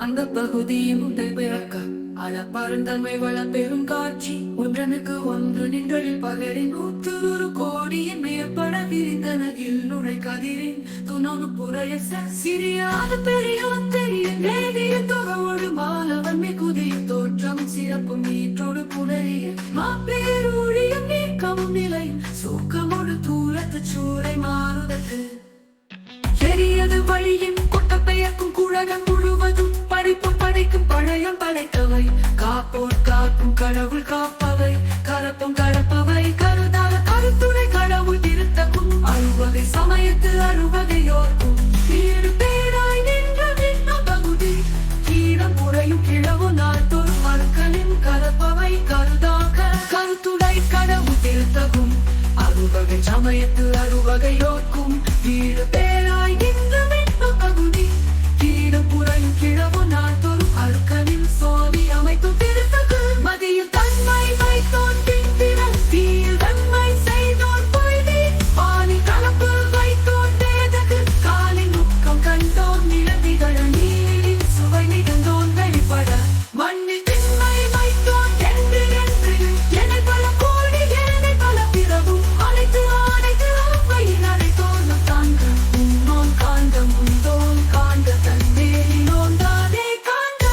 அந்த பகுதியும் உண்டை பிறக்க அளப்பருந்தன்மை வள பெரும் காட்சி ஒன்றனுக்கு ஒன்று நின்றலில் பகரின் 100 கோடியின் மேற்பட விரிந்தன நுழை கதிரின் துணவு புறைய சிறியாத பெரியவன் தெரிய நேரிய தொகவோடு மாலவன் மிகுதிய தோற்றம் சிறப்பு நீற்றோடு புலரிய மாப்பேரூழியும் நீக்கமும் நிலை சூக்கமோடு தூரத்து சூறை மாறுதற்கு பெரியது வழியின் கொட்ட பெயர்க்கும் குழகம் முழுவதும் படிப்பு படைக்கும் பழையம் படைத்தவை காப்போர் காக்கும் கடவுள் காப்பவை கலப்பும் கடப்பவை கருதாத கருத்துரை கடவுள் திருத்தக்கும் அறுவகை சமயத்து அறுவகையோர்க்கும் வீடு பேராய் நின்ற நின்ன பகுதி கீழம் புறையும் கிழவு நாட்டொரு மறுக்களின் கலப்பவை கருதாக கருத்துரை கடவுள் திருத்தகும் அறுவகை சமயத்து அறுவகையோர்க்கும் வீடு பேராய் நின்ற நின்ன பகுதி கீழம் புறையும் கிழவு நாட்டொரு அறுக்கலில் சோதி அமைத்தும் திருத்தகு மதியில் தன்மை வைத்தோன் பின்பிறன் தீயில் தன்மை செய்தோன் பொய்தி பாலில் கலப்பு வைத்தோன் தேதகு காலின் நுக்கம் கண்டோன் நிலவிகள நீரின் சுவை நிகழ்ந்தோன் வெளிப்பட மண்ணில் திண்மை வைத்தோன் என்று என பல கோடி என பல பிறவும் அனைத்து அனைத்து அவையில் அனைத்தோன் காண்க உன்னோன் காண்க முந்தோன் காண்க தன்னேரினோன் தானே காண்க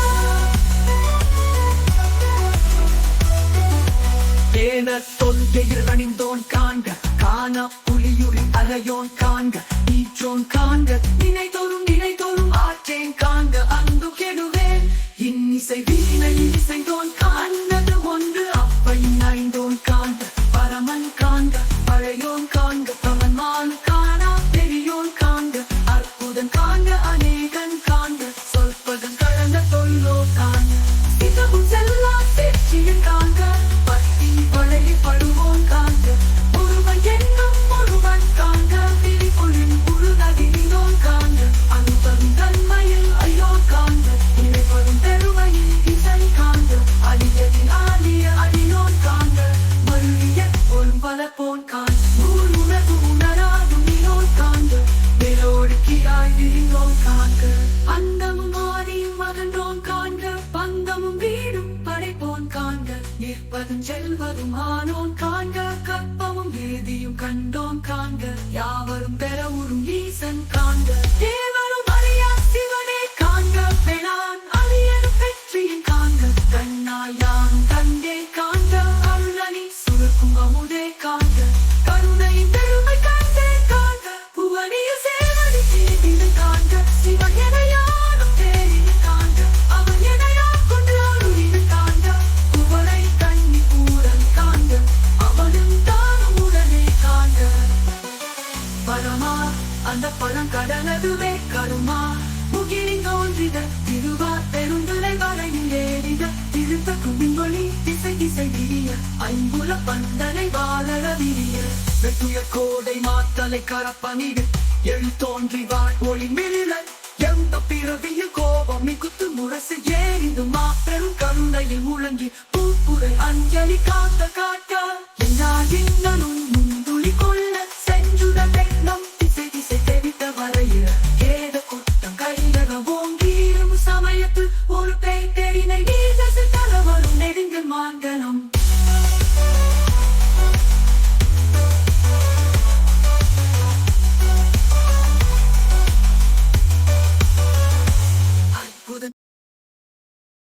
ஏன தொல்கையில் அணிந்தோன் காண்க காண புலியுரி அறையோன் காண்க நீச்சோன் காண்க நினைத்தோறும் ஆற்றேன் காண்க அன்பு கெடுவேன் இன்னிசை வீணை இசைந்தோன் காண்கது ஒன்று அப்பையின் அறிந்தோன் காண்க பரமன் காண்க பழையோன் காண்க பவன் மான் காணா பெரியோன் காண்க அற்புதன் காண்க அநேகன் காண்க சொல்பதன் கடந்த தொழிலோ காண்க இதவும் செல்லா தேர்ச்சியின் காண்க பட்டி பழைய படுவோன் காண்க ஒருவன் எண்ணம் ஒருவன் காண்க விழிப்பொழின் உருகதிரினோன் காண்க அனுபவம் தன்மையில் ஐயோ காண்க நினைப்பதும் பெருமையில் இசை காண்க அடியதின் ஆலிய அடியோன் காண்க மருளிய ஒரு வளப்போன் காண்க உணர்வு உணராது நீனோன் காண்க வேரோடு கீழாய் விரிந்தோன் காண்க அந்தமும் ஆதியும் மகன்றோன் காண்க பந்தமும் வீடும் படைப்போன் காண்க நிற்பதும் செல்வதும் ஆனோன் காண்க கற்பமும் வேதியும் கண்டோன் காண்க யாவரும் பெற உறும் ஈசன் காண்க தேவரும் அறியா சிவனே காண்க பெணான் அழியரும் வெற்றியின் காண்க கண்ணால் யான் கண்டே காண்க அருளனி சுருக்கும் அமுதே காண்க கருணையின் பெருமை கண்டே காண்க புவனியில் சேவடி செய்திடு காண்க சிவன் என யாரும் தேரிடு காண்க அவன் என யார் கொண்டு அருளிடு காண்க புவனை கண்ணி பூரன் காண்க அவனும் தானும் உடனே காண்க பரமா அந்த பழங்கடலதுவே கருமா முகிலின் தோன்றிட திருவா பெருந்துளை வரையில் ஏறிட திருத்த கும்பிங்கொழி திசை திசை விரிய ஐம்புல பந்தனை வாழற விரிய வெட்டுய கோடை மாத்தலை கரப்பனிடு எழுத்தோன்றி வாழ் ஒளி மிளிரல் எந்த பிறவியில் கோபம் மிகுத்து முரசு ஏறிந்து மாப்பெரும் கருணையில் முழங்கி பூப்புரை அஞ்சலி காத்த காட்ட